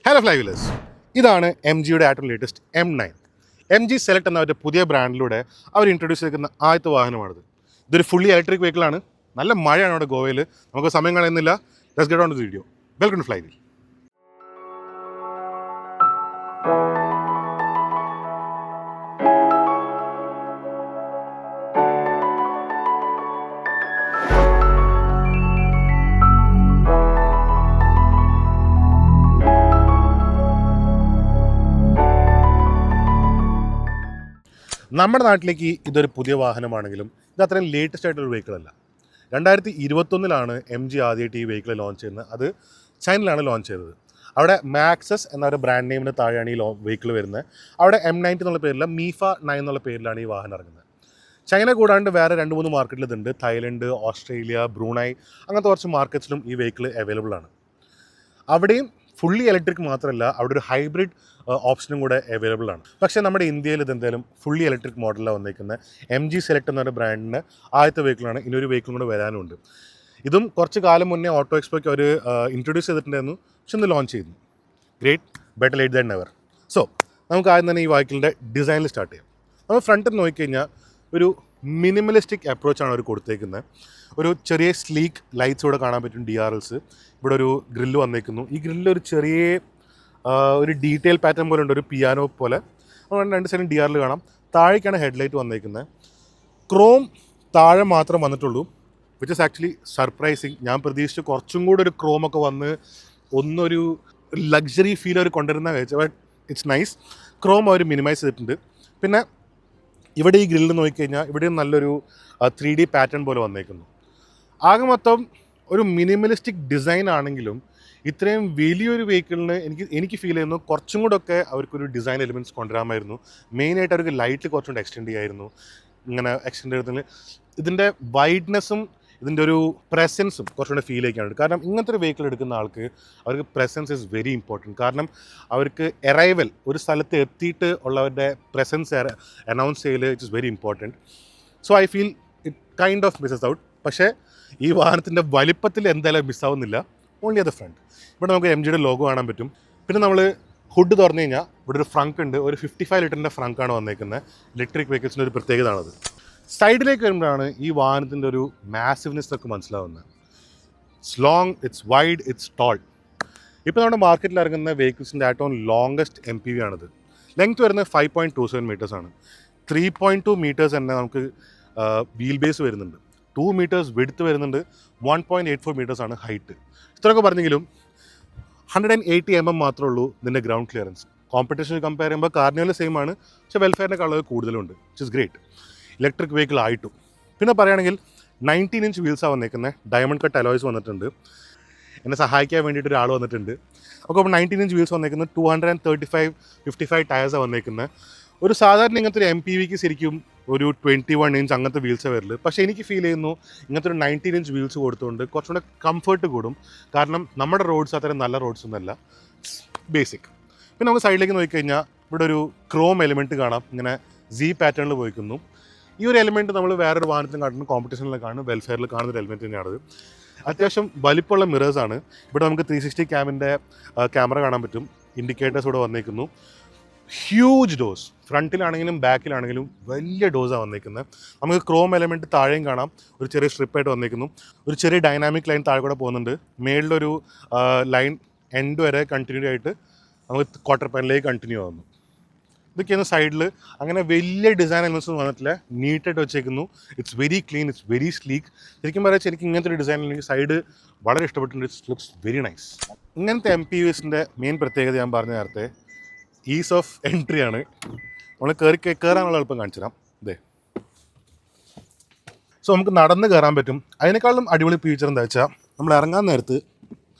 Hello ഫ്ലൈവിലേഴ്സ്, ഇതാണ് M ജിയുടെ ഏറ്റവും latest M9. M G select എന്ന അവരുടെ പുതിയ ബ്രാൻഡിലൂടെ അവർ ഇൻട്രൊഡ്യൂസ് ചെയ്തിരിക്കുന്ന ആദ്യത്തെ വാഹനമാണിത്. ഇതൊരു ഫുള്ളി ഇലക്ട്രിക് വെഹിക്കിളാണ്. നല്ല മഴയാണ് അവിടെ ഗോവയിൽ. നമുക്ക് സമയം കളയുന്നില്ല. Let's get on to the video. Welcome to Flywheel. നമ്മുടെ നാട്ടിലേക്ക് ഇതൊരു പുതിയ വാഹനമാണെങ്കിലും ഇത് അത്രയും ലേറ്റസ്റ്റ് ആയിട്ടൊരു വെഹിക്കിളല്ല. 2021 എം ജി ആദ്യമായിട്ട് ഈ വെഹിക്കിൾ ലോഞ്ച് ചെയ്യുന്നത്. അത് ചൈനയിലാണ് ലോഞ്ച് ചെയ്തത്. അവിടെ മാക്സസ് എന്ന ഒരു ബ്രാൻഡ് നെയിമിന് താഴെയാണ് ഈ വെഹിക്കിൾ വരുന്നത്. അവിടെ M90 എന്നുള്ള പേരില്ല, മീഫ 9 എന്നുള്ള പേരിലാണ് ഈ വാഹനം ഇറങ്ങുന്നത്. ചൈന കൂടാണ്ട് വേറെ 2-3 മാർക്കറ്റിൽ ഇതുണ്ട്. തായ്ലൻഡ്, ഓസ്ട്രേലിയ, ബ്രൂണൈ അങ്ങനത്തെ കുറച്ച് മാർക്കറ്റ്സിലും ഈ വെഹിക്കിൾ അവൈലബിൾ ആണ്. അവിടെയും ഫുള്ളി ഇലക്ട്രിക് മാത്രമല്ല, അവിടെ ഒരു ഹൈബ്രിഡ് ഓപ്ഷനും കൂടെ അവൈലബിൾ ആണ്. പക്ഷേ നമ്മുടെ ഇന്ത്യയിൽ ഇതെന്തായാലും ഫുള്ളി ഇലക്ട്രിക് മോഡലാണ് വന്നിരിക്കുന്നത്. എം ജി സെലക്ട് എന്നൊരു ബ്രാൻഡിൻ്റെ ആദ്യത്തെ വെഹിക്കിളാണ്. ഇനിയൊരു വെഹിക്കിളും കൂടെ വരാനുണ്ട്. ഇതും കുറച്ച് കാലം മുന്നേ ഓട്ടോ എക്സ്പോയ്ക്ക് അവർ ഇൻട്രൊഡ്യൂസ് ചെയ്തിട്ടുണ്ടായിരുന്നു. പക്ഷെ ഒന്ന് ലോഞ്ച് ചെയ്തു. Great, better late than never. So നമുക്ക് ആദ്യം തന്നെ ഈ വെഹിക്കിളിൻ്റെ ഡിസൈനിൽ സ്റ്റാർട്ട് ചെയ്യാം. നമ്മൾ ഫ്രണ്ടിൽ നോക്കിക്കഴിഞ്ഞാൽ ഒരു മിനിമലിസ്റ്റിക് അപ്രോച്ചാണ് അവർ കൊടുത്തേക്കുന്നത്. ഒരു ചെറിയ സ്ലീക്ക് ലൈറ്റ്സ് ഇവിടെ കാണാൻ പറ്റും, DRLs. ഇവിടെ ഒരു ഗ്രില്ല് വന്നേക്കുന്നു. ഈ ഗ്രില്ല് ഒരു ചെറിയ ഒരു ഡീറ്റെയിൽ പാറ്റേൺ പോലെ ഉണ്ട്, ഒരു പിയാനോ പോലെ. അതുകൊണ്ട് 2 സൈഡും DRL കാണാം. താഴേക്കാണ് ഹെഡ്ലൈറ്റ് വന്നേക്കുന്നത്. ക്രോം താഴെ മാത്രം വന്നിട്ടുള്ളൂ, വിച്ച് ഇസ് ആക്ച്വലി സർപ്രൈസിങ്. ഞാൻ പ്രതീക്ഷിച്ച് കുറച്ചും കൂടെ ഒരു ക്രോമൊക്കെ വന്ന് ഒന്നൊരു ലഗ്സറി ഫീൽ അവർ കൊണ്ടുവരുന്ന കഴിച്ചത്. But it's nice. ക്രോം അവർ മിനിമൈസ് ചെയ്തിട്ടുണ്ട്. പിന്നെ ഇവിടെ ഈ ഗ്രില്ല് നോക്കിക്കഴിഞ്ഞാൽ ഇവിടെയും നല്ലൊരു 3D പാറ്റേൺ പോലെ വന്നേക്കുന്നു. ആകെ മൊത്തം ഒരു മിനിമലിസ്റ്റിക് ഡിസൈൻ ആണെങ്കിലും ഇത്രയും വലിയൊരു വെഹിക്കിളിന് എനിക്ക് ഫീൽ ചെയ്യുന്നു കുറച്ചും കൂടെ ഒക്കെ അവർക്കൊരു ഡിസൈൻ എലിമെൻറ്റ്സ് കൊണ്ടുവരാമായിരുന്നു. മെയിനായിട്ട് അവർക്ക് ലൈറ്റ് കുറച്ചും കൂടെ എക്സ്റ്റെൻഡ് ചെയ്യായിരുന്നു. ഇങ്ങനെ എക്സ്റ്റെൻഡ് ചെയ്തതിൽ ഇതിൻ്റെ വൈഡ്നെസ്സും ഇതിൻ്റെ ഒരു പ്രസൻസും കുറച്ചുകൂടെ ഫീൽ ചെയ്യിക്കാനുണ്ട്. കാരണം ഇങ്ങനത്തെ ഒരു വെഹിക്കിൾ എടുക്കുന്ന ആൾക്ക് അവർക്ക് പ്രസൻസ് ഇസ് വെരി ഇമ്പോർട്ടൻറ്റ്. കാരണം അവർക്ക് എറൈവൽ ഒരു സ്ഥലത്ത് എത്തിയിട്ട് ഉള്ളവരുടെ പ്രസൻസ് അനൗൺസ് ചെയ്യൽ it is very important. So I feel it kind of misses out. പക്ഷേ ഈ വാഹനത്തിൻ്റെ വലിപ്പത്തിൽ എന്തായാലും മിസ്സാവുന്നില്ല. ഓൺലി അത് ഫ്രണ്ട്. ഇവിടെ നമുക്ക് എം ജിയുടെ ലോഗോ കാണാൻ പറ്റും. പിന്നെ നമ്മൾ ഹുഡ് തുറന്നു കഴിഞ്ഞാൽ ഇവിടെ ഒരു ഫ്രങ്ക് ഉണ്ട്. ഒരു 55 ലിറ്ററിൻ്റെ ഫ്രങ്കാണ് വന്നേക്കുന്നത്. ഇലക്ട്രിക് വെഹിക്കിൾസിൻ്റെ ഒരു പ്രത്യേകതയാണത്. സൈഡിലേക്ക് വരുമ്പോഴാണ് ഈ വാഹനത്തിൻ്റെ ഒരു മാസിവ്നെസ് ഒക്കെ മനസ്സിലാവുന്നത്. It's long, it's wide, it's tall. ഇപ്പോൾ നമ്മുടെ മാർക്കറ്റിൽ ഇറങ്ങുന്ന വെഹിക്കിൾസിൻ്റെ ഏറ്റവും ലോങ്കസ്റ്റ് MPV ആണിത്. ലെങ്ത് വരുന്നത് 5.27 മീറ്റേഴ്സാണ്. 3.2 മീറ്റേഴ്സ് തന്നെ നമുക്ക് വീൽ ബേസ് വരുന്നുണ്ട്. 2 മീറ്റേഴ്സ് വിഡ്ത്ത് വരുന്നുണ്ട്. 1.84 മീറ്റേഴ്സാണ് ഹൈറ്റ്. ഇത്രയൊക്കെ പറഞ്ഞെങ്കിലും 180 mm മാത്രമേ ഉള്ളൂ ഇതിൻ്റെ ഗ്രൗണ്ട് ക്ലിയറൻസ്. കോമ്പറ്റീഷൻ കമ്പയർ ചെയ്യുമ്പോൾ കാർണിവൽ സെയിം ആണ്, പക്ഷേ വെൽഫെയറിൻ്റെ കളർ കൂടുതലുണ്ട്, which is great electric vehicle ആയിട്ടും. പിന്നെ പറയുകയാണെങ്കിൽ 19 ഇഞ്ച് വീൽസാണ് വന്നേക്കുന്നത്. ഡയമണ്ട് കട്ട് അലോയ്സ് വന്നിട്ടുണ്ട്. എന്നെ സഹായിക്കാൻ വേണ്ടിയിട്ട് ഒരാൾ വന്നിട്ടുണ്ട്. അപ്പോൾ 19 ഇഞ്ച് വീൽസ് വന്നേക്കുന്നത്. 235/55 ടയേഴ്സാണ് വന്നേക്കുന്നത്. ഒരു സാധാരണ ഇങ്ങനത്തെ ഒരു MPVക്ക് ശരിക്കും ഒരു 21 ഇഞ്ച് അങ്ങനത്തെ വീൽസ് വരില്ല. പക്ഷേ എനിക്ക് ഫീൽ ചെയ്യുന്നു ഇങ്ങനത്തെ ഒരു 19 ഇഞ്ച് വീൽസ് കൊടുത്തുകൊണ്ട് കുറച്ചുകൂടെ കംഫർട്ട് കൂടും. കാരണം നമ്മുടെ റോഡ്സ് അത്രയും നല്ല റോഡ്സ് ഒന്നുമല്ല, ബേസിക്. പിന്നെ നമുക്ക് സൈഡിലേക്ക് നോക്കിക്കഴിഞ്ഞാൽ ഇവിടെ ഒരു ക്രോം എലിമെൻറ്റ് കാണാം. ഇങ്ങനെ Z പാറ്റേണിൽ പോയിക്കുന്നു. ഈ ഒരു എലിമെൻറ്റ് നമ്മൾ വേറൊരു വാഹനത്തിലും കാണുന്നു, കോമ്പറ്റീഷനിൽ കാണുന്നു, വെൽഫെയറിൽ കാണുന്ന ഒരു എലിമെൻറ്റ് തന്നെയാണത്. അത്യാവശ്യം വലിപ്പമുള്ള മിറേഴ്സാണ്. ഇവിടെ നമുക്ക് 360 ക്യാമിൻ്റെ ക്യാമറ കാണാൻ പറ്റും. ഇൻഡിക്കേറ്റേഴ്സ് ഇവിടെ വന്നേക്കുന്നു. ഹ്യൂജ് ഡോസ്, ഫ്രണ്ടിലാണെങ്കിലും ബാക്കിലാണെങ്കിലും വലിയ ഡോസാണ് വന്നേക്കുന്നത്. നമുക്ക് ക്രോം എലമെൻറ്റ് താഴെയും കാണാം. ഒരു ചെറിയ സ്ട്രിപ്പായിട്ട് വന്നേക്കുന്നു. ഒരു ചെറിയ ഡൈനാമിക് ലൈൻ താഴെ കൂടെ പോകുന്നുണ്ട്. മേളിലൊരു ലൈൻ എൻഡ് വരെ കണ്ടിന്യൂ ആയിട്ട് നമുക്ക് ക്വാർട്ടർ പാനിലേക്ക് കണ്ടിന്യൂ ആവുന്നു. ഇതൊക്കെയാണ് സൈഡിൽ. അങ്ങനെ വലിയ ഡിസൈൻ എലമെൻറ്റ്സ് വന്നിട്ടില്ല. നീറ്റായിട്ട് വെച്ചേക്കുന്നു. It's very clean, it's very sleek. ശരിക്കും പറയാം, എനിക്ക് ഇങ്ങനത്തെ ഒരു ഡിസൈൻ അല്ലെങ്കിൽ സൈഡ് വളരെ ഇഷ്ടപ്പെട്ടിട്ടുണ്ട്. It's looks very nice. ഇങ്ങനത്തെ MPVസിൻ്റെ മെയിൻ പ്രത്യേകത ഞാൻ പറഞ്ഞ നേരത്തെ ഈസ് ഓഫ് എൻട്രി ആണ്. നമ്മൾ കയറാനുള്ള എളുപ്പം കാണിച്ചു തരാം. ഇതേ, സോ നമുക്ക് നടന്ന് കയറാൻ പറ്റും. അതിനേക്കാളും അടിപൊളി ഫീച്ചർ എന്താ വെച്ചാൽ നമ്മൾ ഇറങ്ങാൻ നേരത്ത്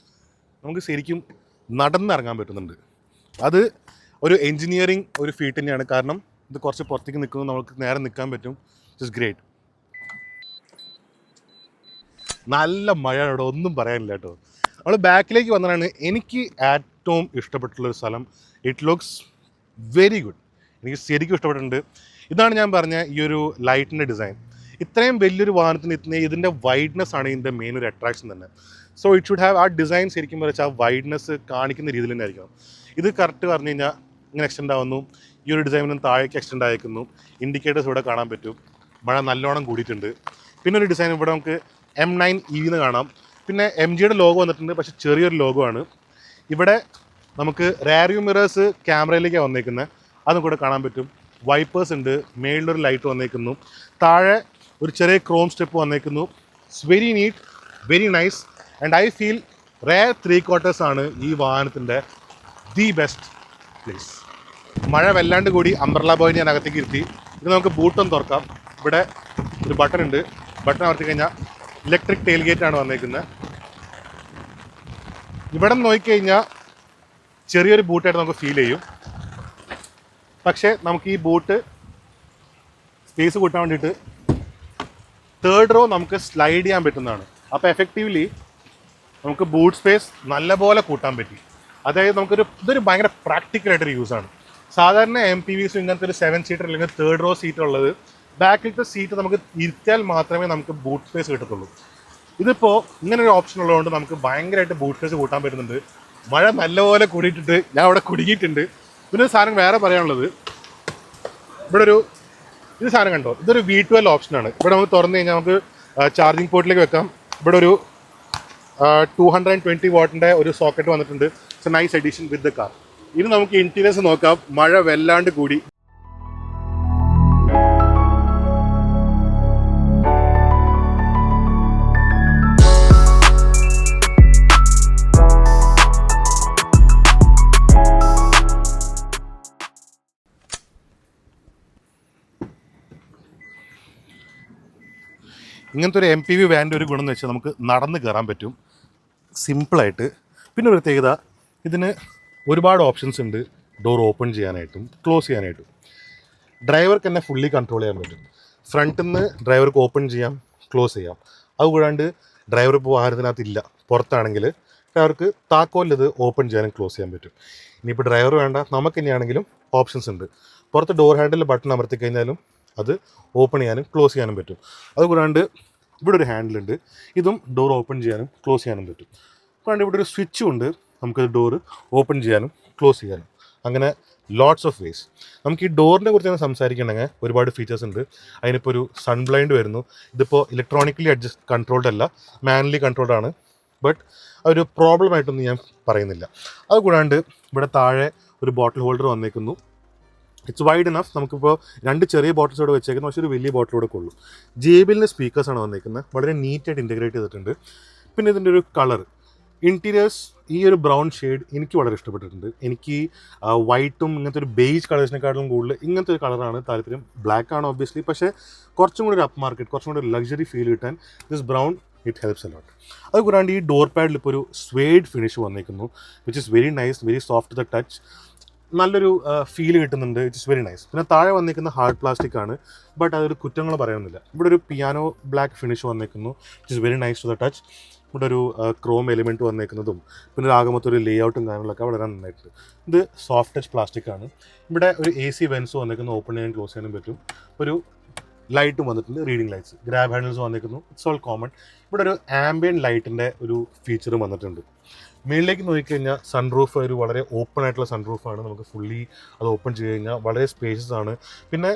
നമുക്ക് ശരിക്കും നടന്നിറങ്ങാൻ പറ്റുന്നുണ്ട്. അത് ഒരു എൻജിനീയറിങ് ഒരു ഫീറ്റ് തന്നെയാണ്. കാരണം ഇത് കുറച്ച് പുറത്തേക്ക് നിൽക്കുന്നു, നമുക്ക് നേരെ നിൽക്കാൻ പറ്റും. It's great. നല്ല മഴയോടെ ഒന്നും പറയാനില്ല കേട്ടോ. നമ്മൾ ബാക്കിലേക്ക് വന്നതാണ് എനിക്ക് ഏറ്റവും ഇഷ്ടപ്പെട്ടുള്ളൊരു സ്ഥലം. It looks very good. എനിക്ക് ശരിക്കും ഇഷ്ടപ്പെട്ടിട്ടുണ്ട്. ഇതാണ് ഞാൻ പറഞ്ഞ ഈ ഒരു ലൈറ്റിൻ്റെ ഡിസൈൻ. ഇത്രയും വലിയൊരു വാഹനത്തിന് ഇതിൻ്റെ വൈഡ്നെസ് ആണ് ഇതിൻ്റെ മെയിൻ ഒരു അട്രാക്ഷൻ തന്നെ. സോ ഇറ്റ് ഷുഡ് ഹാവ് ആ ഡിസൈൻ ശരിക്കും വെച്ചാൽ ആ വൈഡ്നെസ് കാണിക്കുന്ന രീതിയിൽ തന്നെ ആയിരിക്കണം. ഇത് കറക്റ്റ് പറഞ്ഞു കഴിഞ്ഞാൽ ഇങ്ങനെ എക്സ്റ്റെൻഡ് ആവുന്നു, ഈ ഒരു ഡിസൈനും താഴേക്ക് എക്സ്റ്റെൻഡ് ആയിരിക്കുന്നു, ഇൻഡിക്കേറ്റേഴ്സ് ഇവിടെ കാണാൻ പറ്റും, മഴ നല്ലോണം കൂടിയിട്ടുണ്ട്. പിന്നെ ഒരു ഡിസൈൻ ഇവിടെ നമുക്ക് M9E എന്ന് കാണാം. പിന്നെ MGയുടെ ലോഗോ വന്നിട്ടുണ്ട്, പക്ഷേ ചെറിയൊരു ലോഗോ ആണ്. ഇവിടെ നമുക്ക് റെയർ വ്യൂ മിറേഴ്സ് ക്യാമറയിലേക്ക് വന്നേക്കുന്നത്, അതും കൂടെ കാണാൻ പറ്റും. വൈപ്പേഴ്സ് ഉണ്ട്, മേളിലൊരു ലൈറ്റ് വന്നേക്കുന്നു, താഴെ ഒരു ചെറിയ ക്രോം സ്റ്റെപ്പ് വന്നേക്കുന്നു. It's very neat, very nice, and I feel rear 3/4 ആണ് ഈ വാഹനത്തിൻ്റെ ദി ബെസ്റ്റ് പ്ലേസ്. മഴ വല്ലാണ്ട് കൂടി അംബ്രല്ല ബോയ് ഞാൻ അകത്തേക്ക് ഇരുത്തി. ഇത് നമുക്ക് ബൂട്ടൊന്ന് തുറക്കാം. ഇവിടെ ഒരു ബട്ടൺ ഉണ്ട്, ബട്ടൺ അമർത്തി കഴിഞ്ഞാൽ ഇലക്ട്രിക് ടെയിൽ ഗേറ്റ് ആണ് വന്നേക്കുന്നത്. ഇവിടെ നിന്ന് നോക്കിക്കഴിഞ്ഞാൽ ചെറിയൊരു ബൂട്ടായിട്ട് നമുക്ക് ഫീൽ ചെയ്യും, പക്ഷേ നമുക്ക് ഈ ബൂട്ട് സ്പേസ് കൂട്ടാൻ വേണ്ടിയിട്ട് 3rd റോ നമുക്ക് സ്ലൈഡ് ചെയ്യാൻ പറ്റുന്നതാണ്. അപ്പോൾ എഫക്റ്റീവ്ലി നമുക്ക് ബൂട്ട് സ്പേസ് നല്ലപോലെ കൂട്ടാൻ പറ്റി. അതായത് ഇതൊരു ഭയങ്കര പ്രാക്ടിക്കലായിട്ടൊരു യൂസാണ്. സാധാരണ MPVs ഇങ്ങനത്തെ ഒരു 7 സീറ്റർ അല്ലെങ്കിൽ 3rd റോ സീറ്റ് ഉള്ളത് ബാക്കിലത്തെ സീറ്റ് നമുക്ക് ഇരുത്തിയാൽ മാത്രമേ നമുക്ക് ബൂട്ട് സ്പേസ് കിട്ടത്തുള്ളൂ. ഇതിപ്പോൾ ഇങ്ങനെ ഒരു ഓപ്ഷൻ ഉള്ളതുകൊണ്ട് നമുക്ക് ഭയങ്കരമായിട്ട് ബൂട്ട് സ്പേസ് കൂട്ടാൻ പറ്റുന്നുണ്ട്. മഴ നല്ലപോലെ കൂടിയിട്ടിട്ട് ഞാൻ അവിടെ കുടുങ്ങിയിട്ടുണ്ട്. പിന്നെ ഒരു സാധനം വേറെ പറയാനുള്ളത്, ഇവിടെ ഇത് സാധനം കണ്ടോ, ഇതൊരു V12 ഓപ്ഷനാണ്. ഇവിടെ നമുക്ക് തുറന്നു കഴിഞ്ഞാൽ നമുക്ക് ചാർജിങ് പോർട്ടിലേക്ക് വെക്കാം. ഇവിടെ ഒരു 220 വാട്ടിൻ്റെ ഒരു സോക്കറ്റ് വന്നിട്ടുണ്ട്. It's A nice edition with the car. ഇനി നമുക്ക് ഇൻറ്റീരിയേഴ്സ് നോക്കാം. മഴ വല്ലാണ്ട് കൂടി. ഇങ്ങനത്തെ ഒരു MPV വാൻ്റെ ഒരു ഗുണം എന്ന് വെച്ചാൽ നമുക്ക് നടന്ന് കയറാൻ പറ്റും സിമ്പിളായിട്ട്. പിന്നെ ഒരു പ്രത്യേകത, ഇതിന് ഒരുപാട് ഓപ്ഷൻസ് ഉണ്ട്. ഡോർ ഓപ്പൺ ചെയ്യാനായിട്ടും ക്ലോസ് ചെയ്യാനായിട്ടും ഡ്രൈവർക്ക് തന്നെ ഫുള്ളി കൺട്രോൾ ചെയ്യാൻ പറ്റും. ഫ്രണ്ടിൽ നിന്ന് ഡ്രൈവർക്ക് ഓപ്പൺ ചെയ്യാം, ക്ലോസ് ചെയ്യാം. അതുകൂടാണ്ട് ഡ്രൈവർ ഇപ്പോൾ വാഹനത്തിനകത്ത് ഇല്ല, പുറത്താണെങ്കിൽ ഡ്രൈവർക്ക് താക്കോലിൽ ഇത് ഓപ്പൺ ചെയ്യാനും ക്ലോസ് ചെയ്യാൻ പറ്റും. ഇനിയിപ്പോൾ ഡ്രൈവർ വേണ്ട, നമുക്ക് തന്നെയാണെങ്കിലും ഓപ്ഷൻസ് ഉണ്ട്. പുറത്ത് ഡോർ ഹാൻഡിൽ ബട്ടൺ അമർത്തി കഴിഞ്ഞാലും അത് ഓപ്പൺ ചെയ്യാനും ക്ലോസ് ചെയ്യാനും പറ്റും. അതുകൂടാണ്ട് ഇവിടെ ഒരു ഹാൻഡിലുണ്ട്, ഇതും ഡോർ ഓപ്പൺ ചെയ്യാനും ക്ലോസ് ചെയ്യാനും പറ്റും. അതുകൊണ്ട് ഇവിടെ ഒരു സ്വിച്ചും ഉണ്ട്, നമുക്കത് ഡോറ് ഓപ്പൺ ചെയ്യാനും ക്ലോസ് ചെയ്യാനും. അങ്ങനെ ലോട്ട്സ് ഓഫ് വേസ്. നമുക്ക് ഈ ഡോറിനെ കുറിച്ച് തന്നെ സംസാരിക്കണമെങ്കിൽ ഒരുപാട് ഫീച്ചേഴ്സ് ഉണ്ട്. അതിനിപ്പോൾ ഒരു സൺ ബ്ലൈൻഡ് വരുന്നു. ഇതിപ്പോൾ ഇലക്ട്രോണിക്കലി കൺട്രോൾഡ് അല്ല, മാനുവലി കൺട്രോൾഡ് ആണ്. ബട്ട് അതൊരു പ്രോബ്ലമായിട്ടൊന്നും ഞാൻ പറയുന്നില്ല. അതുകൂടാണ്ട് ഇവിടെ താഴെ ഒരു ബോട്ടിൽ ഹോൾഡർ വന്നേക്കുന്നു. It's wide enough. നമുക്കിപ്പോൾ 2 ചെറിയ ബോട്ടിൽസ് ഇവിടെ വെച്ചേക്കുന്നത്, പക്ഷേ ഒരു വലിയ ബോട്ടിലൂടെ കൊള്ളു. JBLൻ്റെ സ്പീക്കേഴ്സാണ് വന്നേക്കുന്നത്, വളരെ നീറ്റായിട്ട് ഇൻറ്റഗ്രേറ്റ് ചെയ്തിട്ടുണ്ട്. പിന്നെ ഇതിൻ്റെ ഒരു കളർ ഇൻറ്റീരിയേഴ്സ്, ഈ ഒരു ബ്രൗൺ ഷെയ്ഡ് എനിക്ക് വളരെ ഇഷ്ടപ്പെട്ടിട്ടുണ്ട്. എനിക്ക് വൈറ്റും ഇങ്ങനത്തെ ഒരു ബേജ് കളേഴ്സിനെക്കാളും കൂടുതൽ ഇങ്ങനത്തെ ഒരു കളറാണ് താല്പര്യം. ബ്ലാക്ക് ആണ് ഒബ്വിയസ്ലി, പക്ഷേ കുറച്ചും കൂടി ഒരു അപ്പ് മാർക്കറ്റ്, കുറച്ചും കൂടി ഒരു ലക്ഷറി ഫീൽ കിട്ടാൻ this brown it helps a lot. അത് കൂടാണ്ട് ഈ ഡോർ പാഡിൽ ഇപ്പോൾ ഒരു സ്വേഡ് ഫിനിഷ് വന്നേക്കുന്നു, which is very nice, very soft the touch. നല്ലൊരു ഫീൽ കിട്ടുന്നുണ്ട്. It's very nice. പിന്നെ താഴെ വന്നിരിക്കുന്ന ഹാർഡ് പ്ലാസ്റ്റിക് ആണ്, ബട്ട് അതൊരു കുറ്റങ്ങൾ പറയുന്നില്ല. ഇവിടെ ഒരു പിയാനോ ബ്ലാക്ക് ഫിനിഷ് വന്നിരിക്കുന്നു, it is very nice to the touch. ഇവിടെ ഒരു ക്രോം എലിമെൻറ്റ് വന്നേക്കുന്നതും പിന്നെ ഒരു ആകമൊത്തൊരു ലേ ഔട്ടും കാര്യങ്ങളൊക്കെ വളരെ നന്നായിട്ടുണ്ട്. ഇത് സോഫ്റ്റ് ടച്ച് പ്ലാസ്റ്റിക് ആണ്. ഇവിടെ ഒരു AC വെൻസ് വന്നിരിക്കുന്നു, ഓപ്പൺ ചെയ്യാനും ക്ലോസ് ചെയ്യാനും പറ്റും. ഒരു ലൈറ്റും വന്നിട്ടുണ്ട്, റീഡിംഗ് ലൈറ്റ്സ്. ഗ്രാബ് ഹാൻഡിൽസ് വന്നിരിക്കുന്നു, ഇറ്റ്സ് ഓൾ കോമൺ. ഇവിടെ ഒരു ആംബിയൻ ലൈറ്റിൻ്റെ ഒരു ഫീച്ചറും വന്നിട്ടുണ്ട്. മേളിലേക്ക് നോക്കിക്കഴിഞ്ഞാൽ സൺറൂഫ് ഒരു വളരെ ഓപ്പൺ ആയിട്ടുള്ള സൺറൂഫാണ്. നമുക്ക് ഫുള്ളി അത് ഓപ്പൺ ചെയ്ത് കഴിഞ്ഞാൽ വളരെ സ്പേഷ്യസ് ആണ്. പിന്നെ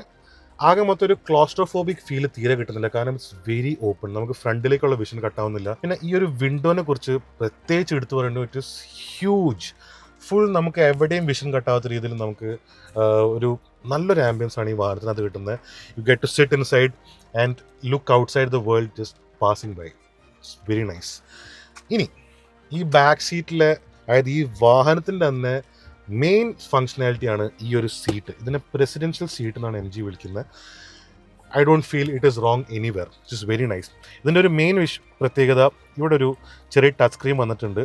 ആകെ മൊത്തം ഒരു ക്ലോസ്ട്രോഫോബിക് ഫീൽ തീരെ കിട്ടുന്നില്ല, കാരണം ഇറ്റ്സ് വെരി ഓപ്പൺ. നമുക്ക് ഫ്രണ്ടിലേക്കുള്ള വിഷൻ കട്ടാവുന്നില്ല. പിന്നെ ഈ ഒരു വിൻഡോനെ കുറിച്ച് പ്രത്യേകിച്ച് എടുത്തു പറയേണ്ടത്, ഇറ്റ് ഇസ് ഹ്യൂജ്. ഫുൾ നമുക്ക് എവിടെയും വിഷൻ കട്ടാവാത്ത രീതിയിൽ നമുക്ക് ഒരു നല്ലൊരു ആംബിയൻസ് ആണ് ഈ വാഹനത്തിനകത്ത് കിട്ടുന്നത്. You get to sit inside and look outside the world just passing by. It's very nice. ഇനി ഈ ബാക്ക് സീറ്റിലെ, അതായത് ഈ വാഹനത്തിൻ്റെ തന്നെ മെയിൻ ഫങ്ഷനാലിറ്റിയാണ് ഈ ഒരു സീറ്റ്. ഇതിനെ പ്രസിഡൻഷ്യൽ സീറ്റ് എന്നാണ് MG വിളിക്കുന്നത്. I don't feel it is wrong anywhere. It is very nice. ഇതിൻ്റെ ഒരു മെയിൻ പ്രത്യേകത, ഇവിടെ ഒരു ചെറിയ ടച്ച് സ്ക്രീൻ വന്നിട്ടുണ്ട്.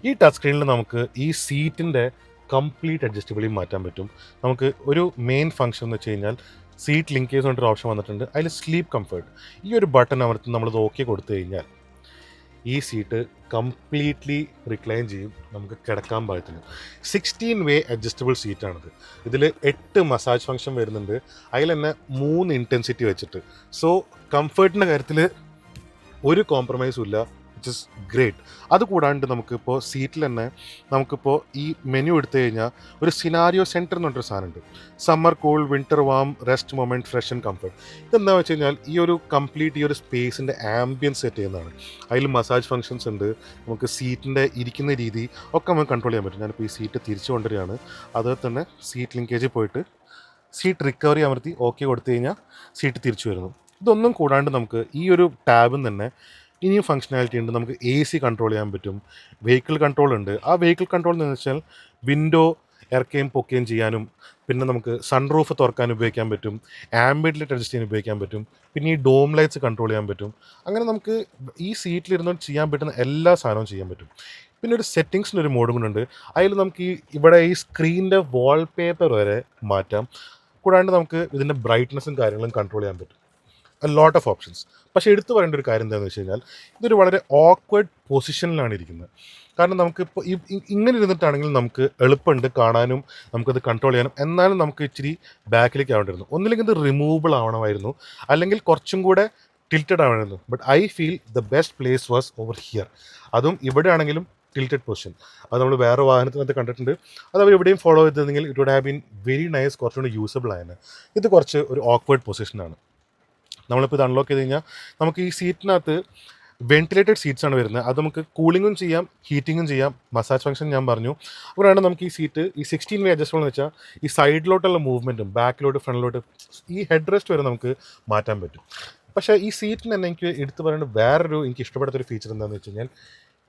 ഈ ടച്ച് സ്ക്രീനിൽ നമുക്ക് ഈ സീറ്റിൻ്റെ കംപ്ലീറ്റ് അഡ്ജസ്റ്റബിളി മാറ്റാൻ പറ്റും. നമുക്ക് ഒരു മെയിൻ ഫംഗ്ഷൻ എന്ന് വെച്ച് കഴിഞ്ഞാൽ സീറ്റ് ലിങ്കേജ് കൊണ്ടൊരു ഓപ്ഷൻ വന്നിട്ടുണ്ട്. അതിൽ സ്ലീപ്പ് കംഫർട്ട്, ഈ ഒരു ബട്ടൺ അമർത്തി നമ്മളിത് ഓക്കെ കൊടുത്തു കഴിഞ്ഞാൽ ഈ സീറ്റ് കംപ്ലീറ്റ്ലി റിക്ലൈൻ ചെയ്യും, നമുക്ക് കിടക്കാൻ പാകത്തിന്. 16 വേ അഡ്ജസ്റ്റബിൾ സീറ്റാണിത്. ഇതിൽ 8 മസാജ് ഫംഗ്ഷൻ വരുന്നുണ്ട്, അതിൽ തന്നെ 3 ഇൻറ്റൻസിറ്റി വെച്ചിട്ട്. സോ കംഫർട്ടിൻ്റെ കാര്യത്തിൽ ഒരു കോംപ്രമൈസും ഇല്ല. Just great. അതുകൂടാണ്ട് നമുക്കിപ്പോൾ സീറ്റിൽ തന്നെ നമുക്കിപ്പോൾ ഈ മെനു എടുത്തു കഴിഞ്ഞാൽ ഒരു സിനാരിയോ സെൻറ്റർ എന്ന് പറഞ്ഞൊരു സാധനമുണ്ട്. Summer cool, winter warm, rest moment, fresh and comfort. ഇതെന്താ വെച്ച് കഴിഞ്ഞാൽ ഈ ഒരു കംപ്ലീറ്റ് ഈ ഒരു സ്പേസിൻ്റെ ആംബിയൻസ് സെറ്റ് ചെയ്യുന്നതാണ്. അതിൽ മസാജ് ഫങ്ഷൻസ് ഉണ്ട്, നമുക്ക് സീറ്റിൻ്റെ ഇരിക്കുന്ന രീതി ഒക്കെ നമുക്ക് കൺട്രോൾ ചെയ്യാൻ പറ്റും. ഞാനിപ്പോൾ ഈ സീറ്റ് തിരിച്ചു കൊണ്ടുവരികയാണ്. അതുപോലെ തന്നെ സീറ്റ് ലിങ്കേജിൽ പോയിട്ട് സീറ്റ് റിക്കവറി അമർത്തി ഓക്കെ കൊടുത്തു കഴിഞ്ഞാൽ സീറ്റ് തിരിച്ചു വരുന്നു. ഇതൊന്നും കൂടാണ്ട് നമുക്ക് ഈ ഒരു ടാബിൽ തന്നെ ഇനിയും ഫങ്ഷനാലിറ്റി ഉണ്ട്. നമുക്ക് AC കൺട്രോൾ ചെയ്യാൻ പറ്റും, വെഹിക്കിൾ കൺട്രോൾ ഉണ്ട്. ആ വെഹിക്കിൾ കൺട്രോൾ എന്ന് വെച്ചാൽ വിൻഡോ ഇറക്കുകയും പൊക്കുകയും ചെയ്യാനും, പിന്നെ നമുക്ക് സൺറൂഫ് തുറക്കാൻ ഉപയോഗിക്കാൻ പറ്റും, ആംബിയൻ്റ് ലൈറ്റ് അഡ്ജസ്റ്റ് ചെയ്യാൻ ഉപയോഗിക്കാൻ പറ്റും, പിന്നെ ഈ ഡോം ലൈറ്റ്സ് കൺട്രോൾ ചെയ്യാൻ പറ്റും. അങ്ങനെ നമുക്ക് ഈ സീറ്റിലിരുന്ന് ചെയ്യാൻ പറ്റുന്ന എല്ലാ സാധനവും ചെയ്യാൻ പറ്റും. പിന്നെ ഒരു സെറ്റിങ്സിൻ്റെ ഒരു മോഡും കൂടെ ഉണ്ട്. അതിൽ നമുക്ക് ഇവിടെ ഈ സ്ക്രീനിൻ്റെ വാൾപേപ്പർ വരെ മാറ്റാം. കൂടാണ്ട് നമുക്ക് ഇതിൻ്റെ ബ്രൈറ്റ്നസ്സും കാര്യങ്ങളും കൺട്രോൾ ചെയ്യാൻ പറ്റും. Lot of options. പക്ഷേ എടുത്തു പറയേണ്ട ഒരു കാര്യം എന്താണെന്ന് വെച്ച് കഴിഞ്ഞാൽ ഇതൊരു വളരെ ഓക്വേർഡ് പൊസിഷനിലാണ് ഇരിക്കുന്നത്. കാരണം നമുക്കിപ്പോൾ ഇങ്ങനെ ഇരുന്നിട്ടാണെങ്കിൽ നമുക്ക് എളുപ്പമുണ്ട് കാണാനും, നമുക്കത് കൺട്രോൾ ചെയ്യാനും. എന്നാലും നമുക്ക് ഇച്ചിരി ബാക്കിലേക്ക് ആവേണ്ടിയിരുന്നു. ഒന്നില്ലെങ്കിൽ ഇത് റിമൂവബിൾ ആവണമായിരുന്നു, അല്ലെങ്കിൽ കുറച്ചും കൂടെ ടിൽറ്റഡ് ആവണമായിരുന്നു. But I feel the best place was over here. അതും ഇവിടെ ആണെങ്കിലും ടിൽറ്റഡ് പൊസിഷൻ. അത് നമ്മൾ വേറെ വാഹനത്തിനകത്ത് കണ്ടിട്ടുണ്ട്. അത് അവർ എവിടെയും ഫോളോ ചെയ്തിരുന്നെങ്കിൽ it would have been very nice, കുറച്ചുകൂടി യൂസബിൾ ആയിരുന്നു. ഇത് കുറച്ച് ഒരു ഓക്വേർഡ് പൊസിഷനാണ്. നമ്മളിപ്പോൾ ഇത് അൺലോക്ക് ചെയ്ത് കഴിഞ്ഞാൽ നമുക്ക് ഈ സീറ്റിനകത്ത് വെന്റിലേറ്റഡ് സീറ്റ്സ് ആണ് വരുന്നത്. അത് നമുക്ക് കൂളിങ്ങും ചെയ്യാം, ഹീറ്റിങ്ങും ചെയ്യാം. മസാജ് ഫംഗ്ഷൻ ഞാൻ പറഞ്ഞു. അതുകൊണ്ടാണ് നമുക്ക് ഈ സീറ്റ് ഈ 16 വേ അഡ്ജസ്റ്റബിൾ എന്ന് വെച്ചാൽ ഈ സൈഡിലോട്ടുള്ള മൂവ്മെൻറ്റും ബാക്കിലോട്ട് ഫ്രണ്ടിലോട്ട് ഈ ഹെഡ് റെസ്റ്റ് വരെ നമുക്ക് മാറ്റാൻ പറ്റും. പക്ഷേ ഈ സീറ്റിന് തന്നെ എനിക്ക് എടുത്തു പറയേണ്ട വേറൊരു എനിക്ക് ഇഷ്ടപ്പെടാത്തൊരു ഫീച്ചർ എന്താണെന്ന് വെച്ച് കഴിഞ്ഞാൽ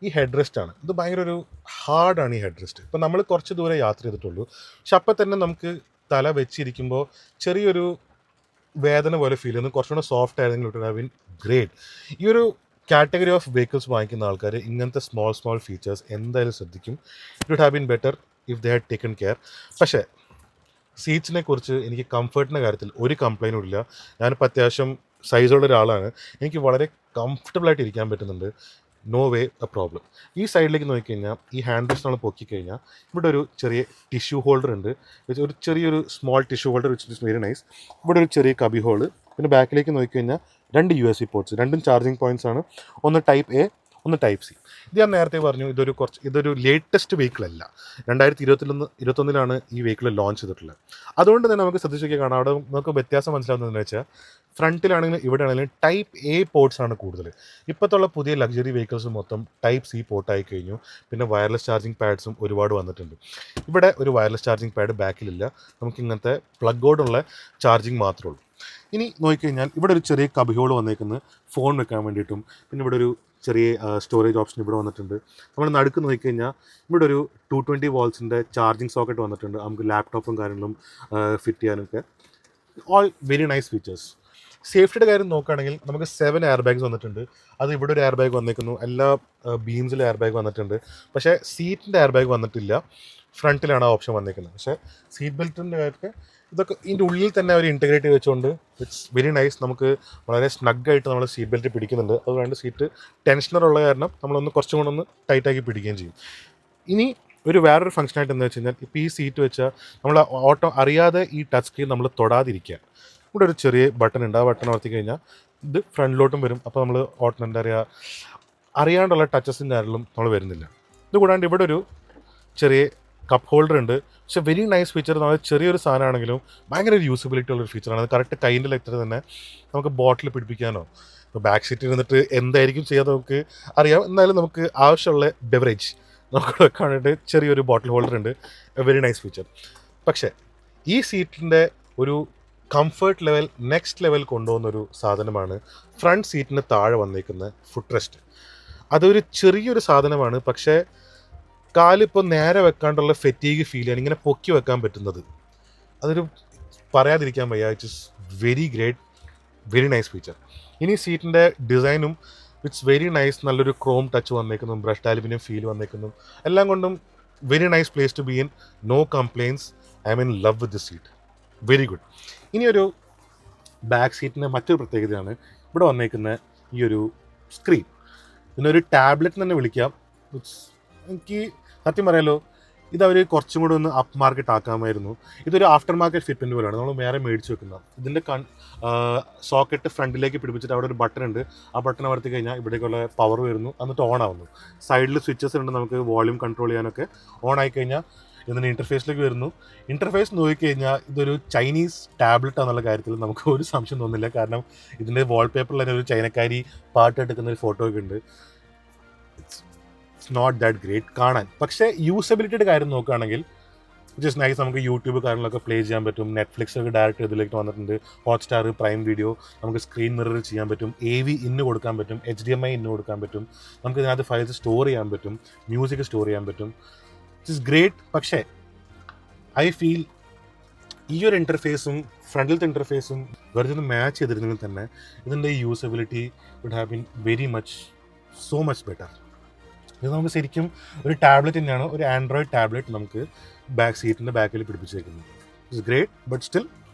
ഈ ഹെഡ് റെസ്റ്റ് ആണ്. ഇത് ഭയങ്കര ഒരു ഹാർഡാണ് ഈ ഹെഡ് റെസ്റ്റ്. ഇപ്പം നമ്മൾ കുറച്ച് ദൂരെ യാത്ര ചെയ്തിട്ടുള്ളൂ, പക്ഷെ അപ്പം തന്നെ നമുക്ക് തല വെച്ചിരിക്കുമ്പോൾ ചെറിയൊരു വേദന പോലെ ഫീൽ ചെയ്യുന്നു. കുറച്ചുകൂടെ സോഫ്റ്റ് ആയിരുന്നെങ്കിൽ it would have been great. ഈ ഒരു കാറ്റഗറി ഓഫ് വെഹിക്കിൾസ് വാങ്ങിക്കുന്ന ആൾക്കാർ ഇങ്ങനത്തെ സ്മോൾ ഫീച്ചേഴ്സ് എന്തായാലും ശ്രദ്ധിക്കും. It would have been better if they had taken care. പക്ഷേ സീറ്റ്സിനെ കുറിച്ച് എനിക്ക് കംഫർട്ടിൻ്റെ കാര്യത്തിൽ ഒരു കംപ്ലൈൻറ്റും ഇല്ല. ഞാനിപ്പോൾ അത്യാവശ്യം സൈസുള്ള ഒരാളാണ്, എനിക്ക് വളരെ കംഫർട്ടബിളായിട്ട് ഇരിക്കാൻ പറ്റുന്നുണ്ട്. No way a problem. ഈ സൈഡിലേക്ക് നോക്കിക്കഴിഞ്ഞാൽ ഈ ഹാൻഡ് റെസ്റ്റ് നമ്മൾ പൊക്കിക്കഴിഞ്ഞാൽ ഇവിടെ ഒരു ചെറിയ ടിഷ്യൂ ഹോൾഡർ ഉണ്ട്. ഒരു ചെറിയൊരു small tissue holder which is very nice. ഇവിടെ ഒരു ചെറിയ കബി ഹോള്. പിന്നെ ബാക്കിലേക്ക് നോക്കിക്കഴിഞ്ഞാൽ 2 USB പോർട്സ്, രണ്ടും ചാർജിങ് പോയിൻറ്റ്സ് ആണ്. ഒന്ന് ടൈപ്പ് എ, ഒന്ന് ടൈപ്പ് സി. ഇത് ഞാൻ നേരത്തെ പറഞ്ഞു, ഇതൊരു ലേറ്റസ്റ്റ് വെഹിക്കിൾ അല്ല. 2021 ഈ വെഹിക്കിൾ ലോഞ്ച് ചെയ്തിട്ടുള്ളത്. അതുകൊണ്ട് തന്നെ നമുക്ക് ശ്രദ്ധിച്ചൊക്കെ കാണാം, അവിടെ നമുക്ക് വ്യത്യാസം മനസ്സിലാവുന്നതെന്ന് വെച്ചാൽ ഫ്രണ്ടിലാണെങ്കിലും ഇവിടെ ആണെങ്കിലും ടൈപ്പ് എ പോർട്സ് ആണ് കൂടുതൽ. ഇപ്പോഴത്തുള്ള പുതിയ ലക്ഷറി വെഹിക്കിൾസ് മൊത്തം ടൈപ്പ് സി പോർട്ടായി കഴിഞ്ഞു. പിന്നെ വയർലെസ് ചാർജിങ് പാഡ്സും ഒരുപാട് വന്നിട്ടുണ്ട്. ഇവിടെ ഒരു വയർലെസ് ചാർജിങ് പാഡ് ബാക്കിലില്ല, നമുക്ക് ഇങ്ങനത്തെ പ്ലഗ് ഔട്ടുള്ള ചാർജിങ് മാത്രമേ ഉള്ളൂ. ഇനി നോക്കിക്കഴിഞ്ഞാൽ ഇവിടെ ഒരു ചെറിയ കബിഹോൾ വന്നേക്കുന്നത് ഫോൺ വെക്കാൻ വേണ്ടിയിട്ടും. പിന്നെ ഇവിടെ ഒരു ചെറിയ സ്റ്റോറേജ് ഓപ്ഷൻ ഇവിടെ വന്നിട്ടുണ്ട്. നമ്മൾ നടുക്ക് നോക്കിക്കഴിഞ്ഞാൽ ഇവിടെ ഒരു 220 വോൾട്സിൻ്റെ ചാർജിങ് സോക്കറ്റ് വന്നിട്ടുണ്ട്. നമുക്ക് ലാപ്ടോപ്പും കാര്യങ്ങളും ഫിറ്റ് ചെയ്യാനൊക്കെ ഓൾ വെരി നൈസ് ഫീച്ചേഴ്സ്. സേഫ്റ്റിയുടെ കാര്യം നോക്കുകയാണെങ്കിൽ നമുക്ക് 7 എയർ ബാഗ്സ് വന്നിട്ടുണ്ട്. അത് ഇവിടെ ഒരു എയർ ബാഗ് വന്നേക്കുന്നു, എല്ലാ ബീംസിലും എയർ ബാഗ് വന്നിട്ടുണ്ട്. പക്ഷേ സീറ്റിൻ്റെ എയർ ബാഗ് വന്നിട്ടില്ല, ഫ്രണ്ടിലാണ് ആ ഓപ്ഷൻ വന്നേക്കുന്നത്. പക്ഷേ സീറ്റ് ബെൽറ്റിൻ്റെ കാര്യമൊക്കെ ഇതൊക്കെ ഇതിൻ്റെ ഉള്ളിൽ തന്നെ അവർ ഇൻറ്റഗ്രേറ്റ് ചെയ്ത് വെച്ചുകൊണ്ട് ഇറ്റ്സ് വെരി നൈസ്. നമുക്ക് വളരെ സ്നഗ്ഗായിട്ട് നമ്മൾ സീറ്റ് ബെൽറ്റ് പിടിക്കുന്നുണ്ട്. അതുകൊണ്ട് സീറ്റ് ടെൻഷനറുള്ള കാരണം നമ്മളൊന്ന് കുറച്ചും കൂടെ ഒന്ന് ടൈറ്റാക്കി പിടിക്കുകയും ചെയ്യും. ഇനി വേറൊരു ഫംഗ്ഷനായിട്ട് എന്താ വെച്ച് കഴിഞ്ഞാൽ ഇപ്പോൾ ഈ സീറ്റ് വെച്ചാൽ നമ്മൾ ഓട്ടോ അറിയാതെ ഈ ടച്ച് സ്ക്രീൻ നമ്മൾ തൊടാതിരിക്കുക. ഇവിടെ ഒരു ചെറിയ ബട്ടൺ ഉണ്ട്, ആ ബട്ടൺ അമർത്തി കഴിഞ്ഞാൽ ഇത് ഫ്രണ്ടിലോട്ടും വരും. അപ്പോൾ നമ്മൾ എന്താ പറയുക, അറിയാണ്ടുള്ള ടച്ചസിൻ്റെ ആരെങ്കിലും നമ്മൾ വരുന്നില്ല. ഇത് കൂടാണ്ട് ഇവിടെ ഒരു ചെറിയ കപ്പ് ഹോൾഡർ ഉണ്ട്. പക്ഷെ വെരി നൈസ് ഫീച്ചർ. നമ്മൾ ചെറിയൊരു സാധനമാണെങ്കിലും ഭയങ്കര ഒരു യൂസബിലിറ്റി ഉള്ളൊരു ഫീച്ചറാണ്. അത് കറക്റ്റ് കൈൻ്റെ ലെറ്റർ തന്നെ നമുക്ക് ബോട്ടിൽ പിടിപ്പിക്കാനോ, ഇപ്പോൾ ബാക്ക് സീറ്റിൽ ഇരുന്നിട്ട് എന്തായിരിക്കും ചെയ്യാതെ നമുക്ക് അറിയാം. എന്നാലും നമുക്ക് ആവശ്യമുള്ള ബെവറേജ് നമുക്ക് വെക്കാനായിട്ട് ചെറിയൊരു ബോട്ടിൽ ഹോൾഡർ ഉണ്ട്. Very nice feature. പക്ഷേ ഈ സീറ്റിൻ്റെ ഒരു കംഫർട്ട് ലെവൽ നെക്സ്റ്റ് ലെവൽ കൊണ്ടുപോകുന്നൊരു സാധനമാണ് ഫ്രണ്ട് സീറ്റിന് താഴെ വന്നേക്കുന്ന ഫുഡ് റെസ്റ്റ്. അതൊരു ചെറിയൊരു സാധനമാണ്, പക്ഷേ കാലിപ്പോൾ നേരെ വെക്കാണ്ടുള്ള ഫെറ്റീഗ് ഫീൽ ചെയ്യാൻ ഇങ്ങനെ പൊക്കി വെക്കാൻ പറ്റുന്നത് അതൊരു പറയാതിരിക്കാൻ വയ്യ. It is very great, very nice feature. ഇനി സീറ്റിൻ്റെ ഡിസൈനും ഇറ്റ്സ് വെരി നൈസ്. നല്ലൊരു ക്രോം ടച്ച് വന്നേക്കുന്നു, ബ്രഷ് അലുമിനിയം ഫീൽ വന്നേക്കുന്നു. എല്ലാം കൊണ്ടും very nice place to be in. No complaints. I'm in love with this seat, very good. ഇനിയൊരു back സീറ്റിൻ്റെ മറ്റൊരു പ്രത്യേകതയാണ് ഇവിടെ വന്നേക്കുന്ന ഈ ഒരു സ്ക്രീൻ. ഇതിനൊരു ടാബ്ലറ്റ് തന്നെ വിളിക്കാം. എനിക്ക് സത്യം പറയാലോ, ഇതവർ കുറച്ചും കൂടി ഒന്ന് അപ്പ് മാർക്കറ്റ് ആക്കാമായിരുന്നു. ഇതൊരു ആഫ്റ്റർ മാർക്കറ്റ് ഫിറ്റ്മെൻറ്റ് പോലെയാണ്, നമ്മൾ വേറെ മേടിച്ച് വെക്കുന്നത്. ഇതിൻ്റെ സോക്കറ്റ് ഫ്രണ്ടിലേക്ക് പിടിപ്പിച്ചിട്ട് അവിടെ ഒരു ബട്ടൺ ഉണ്ട്. ആ ബട്ടൺ അമർത്തി കഴിഞ്ഞാൽ ഇവിടേക്കുള്ള പവർ വരുന്നു, എന്നിട്ട് ഓൺ ആവുന്നു. സൈഡിൽ സ്വിച്ചസ് ഉണ്ട്, നമുക്ക് വോളിയം കൺട്രോൾ ചെയ്യാനൊക്കെ. ഓൺ ആയി കഴിഞ്ഞാൽ ഇതിൻ്റെ ഇൻ്റർഫേസിലേക്ക് വരുന്നു. ഇൻ്റർഫേസ് നോക്കിക്കഴിഞ്ഞാൽ ഇതൊരു ചൈനീസ് ടാബ്ലറ്റ് എന്നുള്ള കാര്യത്തിൽ നമുക്ക് ഒരു സംശയം തോന്നുന്നില്ല. കാരണം ഇതിൻ്റെ വാൾപേപ്പറിൽ തന്നെ ഒരു ചൈനക്കാരി പാട്ട് എടുക്കുന്ന ഒരു ഫോട്ടോ ഒക്കെ ഉണ്ട്. ഇറ്റ്സ് നോട്ട് ദാറ്റ് ഗ്രേറ്റ് കാണാൻ. പക്ഷേ യൂസബിലിറ്റിയുടെ കാര്യം നോക്കുകയാണെങ്കിൽ ജസ്റ്റ് നൈസ്. നമുക്ക് യൂട്യൂബ് കാര്യങ്ങളൊക്കെ പ്ലേ ചെയ്യാൻ പറ്റും. നെറ്റ്ഫ്ലിക്സ് ഒക്കെ ഡയറക്റ്റ് ഇതിലേക്ക് വന്നിട്ടുണ്ട്. ഹോട്ട്സ്റ്റാർ, പ്രൈം വീഡിയോ, നമുക്ക് സ്ക്രീൻ മിറർ ചെയ്യാൻ പറ്റും. AV ഇന്ന് കൊടുക്കാൻ പറ്റും, HDMI ഇന്ന് കൊടുക്കാൻ പറ്റും. നമുക്ക് ഇതിനകത്ത് ഫയൽസ് സ്റ്റോർ ചെയ്യാൻ പറ്റും, മ്യൂസിക് സ്റ്റോർ ചെയ്യാൻ പറ്റും. It's great. പക്ഷേ ഐ ഫീൽ ഈ ഒരു ഇൻ്റർഫേസും ഫ്രണ്ടിലത്തെ ഇൻ്റർഫേസും വെറുതെ ഒന്ന് മാച്ച് ചെയ്തിരുന്നെങ്കിൽ തന്നെ ഇതിൻ്റെ usability would have been very much so much better. ഇത് നമുക്ക് ശരിക്കും ഒരു ടാബ്ലറ്റ് തന്നെയാണ്, ഒരു ആൻഡ്രോയിഡ് ടാബ്ലറ്റ് നമുക്ക് സീറ്റിൻ്റെ ബാക്കിൽ പിടിപ്പിച്ചേക്കുന്നത്. It's great, but still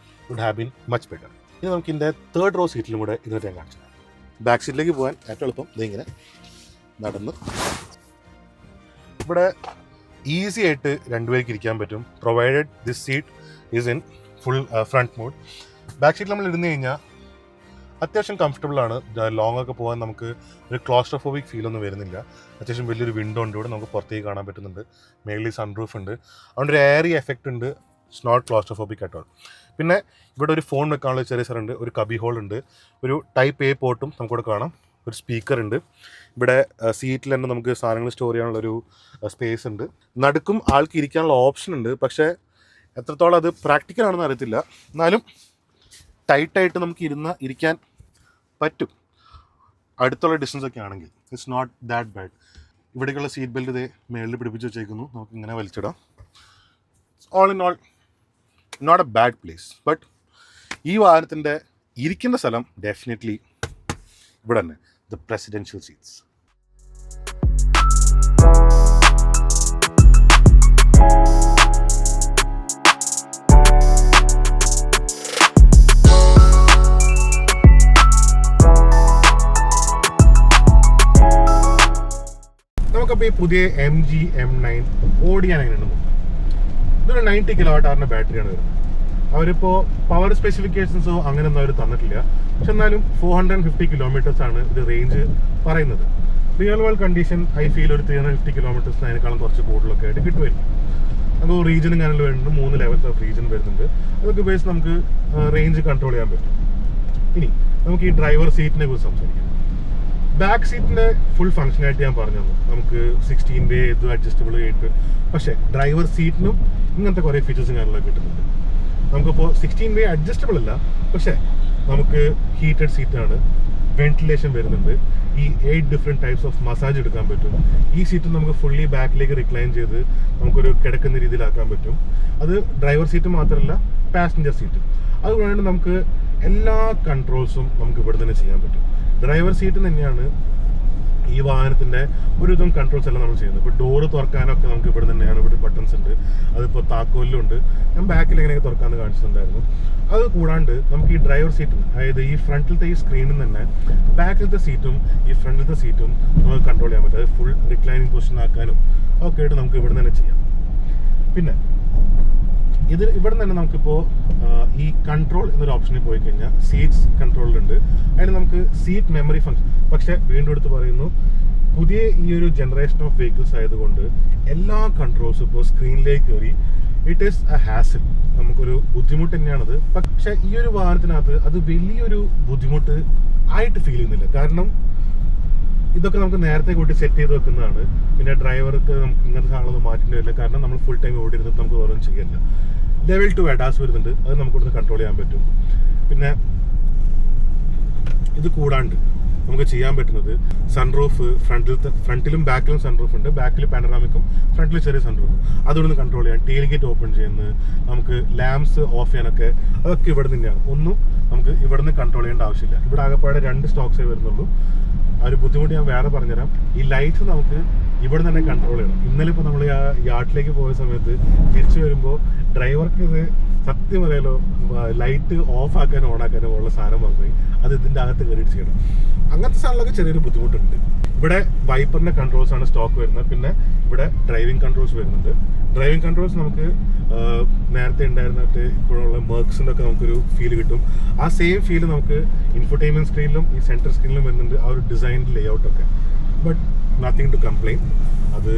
would have been much better. ഇനി നമുക്ക് ഇതിൻ്റെ 3rd റോ സീറ്റിലും കൂടെ ഇന്നത്തെ ഞാൻ കാണിച്ചു. ബാക്ക് സീറ്റിലേക്ക് പോകാൻ ഏറ്റവും എളുപ്പം ഇതിങ്ങനെ നടന്ന് ഇവിടെ ഈസി ആയിട്ട് 2 പേർക്ക് ഇരിക്കാൻ പറ്റും. Provided this seat is in full front mode. Back സീറ്റിൽ നമ്മൾ ഇരുന്ന് കഴിഞ്ഞാൽ അത്യാവശ്യം കംഫർട്ടബിളാണ്. ലോങ് ഒക്കെ പോകാൻ നമുക്ക് ഒരു ക്ലോസ്ട്രോഫോബിക് ഫീലൊന്നും വരുന്നില്ല. അത്യാവശ്യം വലിയൊരു വിൻഡോ ഉണ്ട്, ഇവിടെ നമുക്ക് പുറത്തേക്ക് കാണാൻ പറ്റുന്നുണ്ട്. മേളിൽ സൺറൂഫ് ഉണ്ട്, അതുകൊണ്ട് ഒരു എയറി എഫക്റ്റ് ഉണ്ട്. It's not claustrophobic at all. പിന്നെ ഇവിടെ ഒരു ഫോൺ വെക്കാനുള്ള ചെറിയ സ്ഥലമുണ്ട്, ഒരു കബി ഹോൾ ഉണ്ട്, ഒരു Type A പോർട്ടും നമുക്കിവിടെ കാണാം, ഒരു സ്പീക്കർ ഉണ്ട്. ഇവിടെ സീറ്റിൽ തന്നെ നമുക്ക് സാധനങ്ങൾ സ്റ്റോർ ചെയ്യാനുള്ളൊരു സ്പേസ് ഉണ്ട്. നടുക്കും ആൾക്ക് ഇരിക്കാനുള്ള ഓപ്ഷൻ ഉണ്ട്. പക്ഷേ എത്രത്തോളം അത് പ്രാക്ടിക്കൽ ആണെന്ന് അറിയത്തില്ല. എന്നാലും ടൈറ്റായിട്ട് നമുക്ക് ഇരിക്കാൻ പറ്റും അടുത്തുള്ള ഡിസ്റ്റൻസ് ഒക്കെ ആണെങ്കിൽ. It's not that bad. ഇവിടേക്കുള്ള സീറ്റ് ബെൽറ്റ് ഇതേ മേളിൽ പിടിപ്പിച്ച് വെച്ചേക്കുന്നു, നമുക്ക് ഇങ്ങനെ വലിച്ചിടാം. All in all not a bad place. But ഈ വാഹനത്തിൻ്റെ ഇരിക്കുന്ന സ്ഥലം ഡെഫിനറ്റ്ലി ഇവിടെ തന്നെ, ദ പ്രസിഡൻഷ്യൽ സീറ്റ്സ്. നമുക്കപ്പോൾ ഈ പുതിയ MG M9 ഓടിക്കാൻ എങ്ങനെയുണ്ട് നോക്കാം. ഇതൊരു 90 kWh ബാറ്ററിയാണ് വരുന്നത്. അവരിപ്പോൾ പവർ സ്പെസിഫിക്കേഷൻസോ അങ്ങനെയൊന്നും അവർ തന്നിട്ടില്ല. പക്ഷെ എന്നാലും 450 kilometers ആണ് ഇത് റേഞ്ച് പറയുന്നത്. Real world condition I feel ഒരു 350 kilometers അതിനേക്കാളും കുറച്ച് കൂടുതലൊക്കെ ആയിട്ട് കിട്ടുമായിരിക്കും. നമുക്ക് റീജിയനും കാര്യങ്ങൾ വരുന്നുണ്ട്, 3 ലെവൽസ് ഓഫ് റീജിയൻ വരുന്നുണ്ട്. അതൊക്കെ ഉപയോഗിച്ച് നമുക്ക് റേഞ്ച് കൺട്രോൾ ചെയ്യാൻ പറ്റും. ഇനി നമുക്ക് ഈ ഡ്രൈവർ സീറ്റിനെ കുറിച്ച് സംസാരിക്കാം. ബാക്ക് സീറ്റിൻ്റെ ഫുൾ ഫംഗ്ഷനായിട്ട് ഞാൻ പറഞ്ഞു തന്നു. നമുക്ക് 16 way ഇത് അഡ്ജസ്റ്റബിൾ ആയിട്ട്. പക്ഷേ ഡ്രൈവർ സീറ്റിനും ഇങ്ങനത്തെ കുറേ ഫീച്ചേഴ്സും കാര്യങ്ങളൊക്കെ കിട്ടുന്നുണ്ട്. നമുക്കിപ്പോൾ 16 way അഡ്ജസ്റ്റബിൾ അല്ല, പക്ഷേ നമുക്ക് ഹീറ്റഡ് സീറ്റാണ്, വെന്റിലേഷൻ വരുന്നുണ്ട്, ഈ 8 ഡിഫറെൻറ്റ് ടൈപ്സ് ഓഫ് മസാജ് എടുക്കാൻ പറ്റും. ഈ സീറ്റ് നമുക്ക് ഫുള്ളി ബാക്കിലേക്ക് റിക്ലൈൻ ചെയ്ത് നമുക്കൊരു കിടക്കുന്ന രീതിയിലാക്കാൻ പറ്റും. അത് ഡ്രൈവർ സീറ്റ് മാത്രമല്ല, പാസഞ്ചർ സീറ്റ്. അതുകൊണ്ട് നമുക്ക് എല്ലാ കൺട്രോൾസും നമുക്ക് ഇവിടെ തന്നെ ചെയ്യാൻ പറ്റും. ഡ്രൈവർ സീറ്റ് തന്നെയാണ് ഈ വാഹനത്തിൻ്റെ ഒരുവിധം കൺട്രോൾസ് എല്ലാം നമ്മൾ ചെയ്യുന്നത്. ഇപ്പോൾ ഡോറ് തുറക്കാനൊക്കെ നമുക്ക് ഇവിടെ തന്നെയാണ്, ഇവിടെ ബട്ടൺസ് ഉണ്ട്. അതിപ്പോൾ താക്കോലിലുണ്ട്. ഞാൻ ബാക്കിൽ എങ്ങനെയൊക്കെ തുറക്കാമെന്ന് കാണിച്ചിട്ടുണ്ടായിരുന്നു. അത് കൂടാണ്ട് നമുക്ക് ഈ ഡ്രൈവർ സീറ്റും, അതായത് ഈ ഫ്രണ്ടിലത്തെ ഈ സ്ക്രീനിൽ തന്നെ ബാക്കിലത്തെ സീറ്റും ഈ ഫ്രണ്ടിലത്തെ സീറ്റും നമുക്ക് കൺട്രോൾ ചെയ്യാൻ പറ്റും. അത് ഫുൾ റിക്ലൈനിങ് പൊസിഷൻ ആക്കാനും ഒക്കെ ആയിട്ട് നമുക്ക് ഇവിടെ തന്നെ ചെയ്യാം. പിന്നെ ഇവിടെ തന്നെ നമുക്കിപ്പോൾ ഈ കൺട്രോൾ എന്നൊരു ഓപ്ഷനിൽ പോയി കഴിഞ്ഞാൽ സീറ്റ്സ് കൺട്രോളിലുണ്ട്. അതിന് നമുക്ക് സീറ്റ് മെമ്മറി ഫംഗ്ഷൻ. പക്ഷേ വീണ്ടും എടുത്ത് പറയുന്നു, പുതിയ ഈ ഒരു ജനറേഷൻ ഓഫ് വെഹിക്കിൾസ് ആയതുകൊണ്ട് എല്ലാ കൺട്രോൾസും ഇപ്പോൾ സ്ക്രീനിലേക്ക് കയറി ഇറ്റ് ഈസ് എ ഹാസിൽ. നമുക്കൊരു ബുദ്ധിമുട്ട് തന്നെയാണത്. പക്ഷേ ഈ ഒരു വാഹനത്തിനകത്ത് അത് വലിയൊരു ബുദ്ധിമുട്ട് ആയിട്ട് ഫീൽ ചെയ്യുന്നില്ല. കാരണം ഇതൊക്കെ നമുക്ക് നേരത്തെ കൂട്ടി സെറ്റ് ചെയ്ത് വെക്കുന്നതാണ്. പിന്നെ ഡ്രൈവർക്ക് നമുക്ക് ഇങ്ങനത്തെ സാധനങ്ങളൊന്നും മാറ്റേണ്ടി വരില്ല. കാരണം നമ്മൾ ഫുൾ ടൈം ഓടിയിരുന്നിട്ട് നമുക്ക് ഓരോന്നും ചെയ്യില്ല. ലെവൽ 2 ADAS വരുന്നുണ്ട്, അത് നമുക്കിവിടുന്ന് കൺട്രോൾ ചെയ്യാൻ പറ്റും. പിന്നെ ഇത് കൂടാണ്ട് നമുക്ക് ചെയ്യാൻ പറ്റുന്നത് സൺറൂഫ്, ഫ്രണ്ടിലും ബാക്കിലും സൺറൂഫ് ഉണ്ട്. ബാക്കിൽ പാനറാമിക്കും ഫ്രണ്ടിൽ ചെറിയ സൺറൂഫും. അതുകൊണ്ട് കൺട്രോൾ ചെയ്യാൻ, ടെയിൽ ഗേറ്റ് ഓപ്പൺ ചെയ്യുന്നത്, നമുക്ക് ലാംപ്സ് ഓഫ് ചെയ്യാനൊക്കെ അതൊക്കെ ഇവിടെ തന്നെയാണ്. ഒന്നും നമുക്ക് ഇവിടെ നിന്ന് കൺട്രോൾ ചെയ്യേണ്ട ആവശ്യമില്ല. ഇവിടെ ആകെപ്പാടെ 2 സ്റ്റോക്സേ വരുന്നുള്ളൂ. ആ ഒരു ബുദ്ധിമുട്ട് ഞാൻ വേറെ പറഞ്ഞുതരാം. ഈ ലൈറ്റ്സ് നമുക്ക് ഇവിടെ തന്നെ കൺട്രോൾ ചെയ്യണം. ഇന്നലെ ഇപ്പോൾ നമ്മൾ ആ യാർഡിലേക്ക് പോയ സമയത്ത് തിരിച്ചു വരുമ്പോൾ ഡ്രൈവർക്ക് ഇത് സത്യം പറയാലോ ലൈറ്റ് ഓഫ് ആക്കാനോ ഓൺ ആക്കാനോ ഉള്ള സാധനം പറഞ്ഞു അത് ഇതിൻ്റെ അകത്ത് കയറിയിട്ട് ചെയ്യണം. അങ്ങനത്തെ സാധനങ്ങളൊക്കെ ചെറിയൊരു ബുദ്ധിമുട്ടുണ്ട്. ഇവിടെ വൈപ്പറിൻ്റെ കൺട്രോൾസ് ആണ് സ്റ്റോക്ക് വരുന്നത്. പിന്നെ ഇവിടെ ഡ്രൈവിംഗ് കൺട്രോൾസ് വരുന്നുണ്ട്. ഡ്രൈവിംഗ് കൺട്രോൾസ് നമുക്ക് നേരത്തെ ഉണ്ടായിരുന്നിട്ട് ഇപ്പോഴുള്ള മെർക്സിൻ്റെ ഒക്കെ നമുക്കൊരു ഫീൽ കിട്ടും. ആ സെയിം ഫീൽ നമുക്ക് ഇൻഫോർടൈൻമെന്റ് സ്ക്രീനിലും ഈ സെൻട്രൽ സ്ക്രീനിലും വരുന്നുണ്ട്. ആ ഒരു ഡിസൈൻ ലേഔട്ടൊക്കെ. But nothing to complain. അത്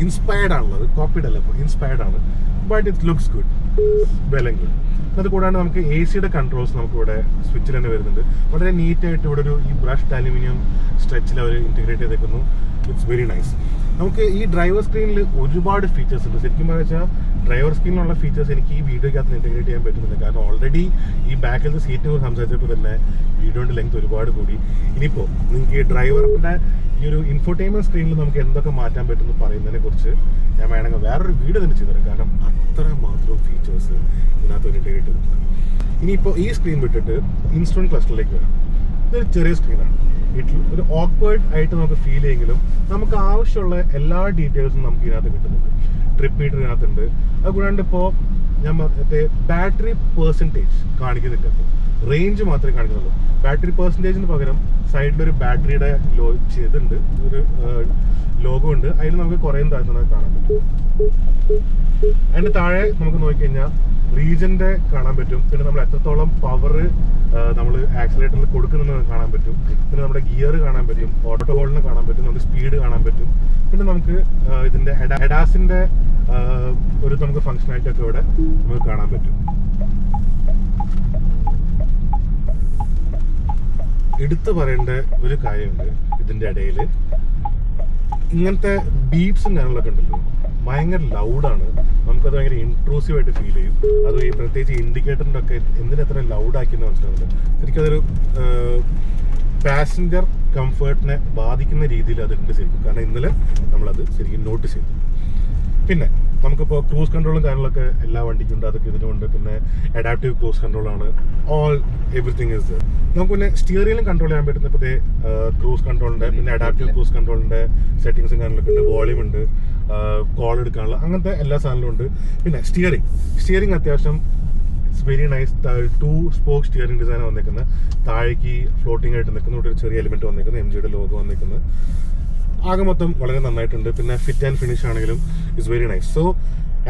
ഇൻസ്പയർഡ് ആണുള്ളത്, കോപ്പീഡ് അല്ല, ഇപ്പോൾ ഇൻസ്പയർഡ് ആണ്. But it looks good, well and good. അത് കൂടാണ്ട് നമുക്ക് എ സിയുടെ കൺട്രോൾസ് നമുക്ക് ഇവിടെ സ്വിച്ചിൽ തന്നെ വരുന്നുണ്ട്. വളരെ നീറ്റായിട്ട് ഇവിടെ ഒരു ഈ ബ്രഷ്ഡ് അലുമിനിയം സ്ട്രെച്ചിൽ അവർ ഇൻറ്റഗ്രേറ്റ് ചെയ്തേക്കുന്നു. It's very nice. നമുക്ക് ഈ ഡ്രൈവർ സ്ക്രീനിൽ ഒരുപാട് ഫീച്ചേഴ്സ് ഉണ്ട്. ശരിക്കും പറഞ്ഞാൽ ഡ്രൈവർ സ്ക്രീനിലുള്ള ഫീച്ചേഴ്സ് എനിക്ക് ഈ വീഡിയോയ്ക്കകത്ത് ഇൻറ്റഗ്രേറ്റ് ചെയ്യാൻ പറ്റുന്നില്ല. കാരണം ഓൾറെഡി ഈ ബാക്കിലത്തെ സീറ്റിനെ കുറിച്ച് സംസാരിച്ചപ്പോൾ തന്നെ വീഡിയോയുടെ ലെങ്ത് ഒരുപാട് കൂടി. ഇനിയിപ്പോൾ നിങ്ങൾക്ക് ഈ ഡ്രൈവറിൻ്റെ ഈ ഒരു ഇൻഫോർടൈൻമെന്റ് സ്ക്രീനിൽ നമുക്ക് എന്തൊക്കെ മാറ്റാൻ പറ്റുമെന്ന് പറയുന്നതിനെ കുറിച്ച് ഞാൻ വേണമെങ്കിൽ വേറൊരു വീഡിയോ തന്നെ ചെയ്തുതരാം. കാരണം അത്ര മാത്രം ഫീച്ചേഴ്സ് ഇതിനകത്ത് ഇൻറ്റഗ്രേറ്റ് ചെയ്തിട്ടുണ്ട്. ഇനിയിപ്പോൾ ഈ സ്ക്രീൻ വിട്ടിട്ട് ഇൻസ്ട്രുമെന്റ് ക്ലസ്റ്ററിലേക്ക് വരാം. ഇതൊരു ചെറിയ സ്ക്രീനാണ്. ഒരു ഓക്വേർഡ് ആയിട്ട് നമുക്ക് ഫീൽ ചെയ്യെങ്കിലും നമുക്ക് ആവശ്യമുള്ള എല്ലാ ഡീറ്റെയിൽസും നമുക്ക് ഇതിനകത്ത് കിട്ടുന്നുണ്ട്. ട്രിപ്പ് മീറ്റർ ഇതിനകത്തുണ്ട്. അതുകൂടാണ്ട് ഇപ്പോൾ ഞാൻ മറ്റേ ബാറ്ററി പെർസെൻറ്റേജ് കാണിക്കുന്നില്ല. ഇപ്പോൾ റേഞ്ച് മാത്രമേ കാണിക്കുന്നുള്ളൂ. ബാറ്ററി പെർസെൻറ്റേജിന് പകരം സൈഡിലൊരു ബാറ്ററിയുടെ ഇതുണ്ട്, ഒരു ലോഗോ ഉണ്ട്. അതിൽ നമുക്ക് കുറേയും താഴ്ത്തുന്നത് കാണാൻ പറ്റും. അതിൻ്റെ താഴെ നമുക്ക് നോക്കിക്കഴിഞ്ഞാൽ റീജന്റെ കാണാൻ പറ്റും. പിന്നെ നമ്മൾ എത്രത്തോളം പവർ നമ്മൾ ആക്സിലേറ്ററിൽ കൊടുക്കുന്നുണ്ടെന്ന് കാണാൻ പറ്റും. പിന്നെ നമ്മുടെ ഗിയർ കാണാൻ പറ്റും, ഓട്ടോ ഹോളിനെ കാണാൻ പറ്റും, നമുക്ക് സ്പീഡ് കാണാൻ പറ്റും. പിന്നെ നമുക്ക് ഇതിന്റെ എഡാസിന്റെ ഒരു നമുക്ക് ഫംഗ്ഷനാലിറ്റി ഒക്കെ ഇവിടെ നമുക്ക് കാണാൻ പറ്റും. എടുത്തു പറയേണ്ട ഒരു കാര്യമുണ്ട്, ഇതിന്റെ ഇടയിൽ ഇങ്ങനത്തെ ബീപ്സും കാര്യങ്ങളൊക്കെ ഉണ്ടല്ലോ, ഭയങ്കര ലൗഡാണ്. നമുക്കത് ഭയങ്കര ഇൻട്രൂസീവ് ആയിട്ട് ഫീൽ ചെയ്യും. അത് ഈ പ്രത്യേകിച്ച് ഇൻഡിക്കേറ്ററിൻ്റെ ഒക്കെ എന്തിനെത്ര ലൗഡാക്കിയെന്ന് മനസ്സിലാവുന്നുണ്ട്. ശരിക്കും അതൊരു പാസഞ്ചർ കംഫേർട്ടിനെ ബാധിക്കുന്ന രീതിയിൽ അതുണ്ട് ശരിക്കും. കാരണം ഇന്നലെ നമ്മളത് ശരിക്കും നോട്ടീസ് ചെയ്തു. പിന്നെ നമുക്കിപ്പോൾ ക്രൂസ് കൺട്രോളും കാര്യങ്ങളൊക്കെ എല്ലാ വണ്ടിക്കുണ്ട്, അതൊക്കെ ഇതിനുണ്ട്. പിന്നെ അഡാപ്റ്റീവ് ക്രൂസ് കൺട്രോളാണ്. Everything is there. നമുക്ക് പിന്നെ സ്റ്റിയറിംഗിലും കൺട്രോൾ ചെയ്യാൻ പറ്റുന്ന പുതിയ ക്രൂസ് കൺട്രോളിൻ്റെ പിന്നെ അഡാപ്റ്റീവ് ക്രൂസ് കൺട്രോളിൻ്റെ സെറ്റിങ്സും കാര്യങ്ങളൊക്കെ ഉണ്ട്. വോളിയം ഉണ്ട്, കോൾ എടുക്കാനുള്ള അങ്ങനത്തെ എല്ലാ സാധനങ്ങളും ഉണ്ട്. പിന്നെ സ്റ്റിയറിംഗ് അത്യാവശ്യം it's very nice. 2 spoke steering design വന്നേക്കുന്നത്. താഴേക്ക് ഫ്ലോട്ടിംഗ് ആയിട്ട് നിൽക്കുന്ന ഒരു ചെറിയ എലിമെന്റ് വന്നേക്കുന്നത്, MGയുടെ ലോഗോ വന്നേക്കുന്നത്. ആകെ മൊത്തം വളരെ നന്നായിട്ടുണ്ട്. പിന്നെ ഫിറ്റ് ആൻഡ് ഫിനിഷ് ആണെങ്കിലും it's very nice. So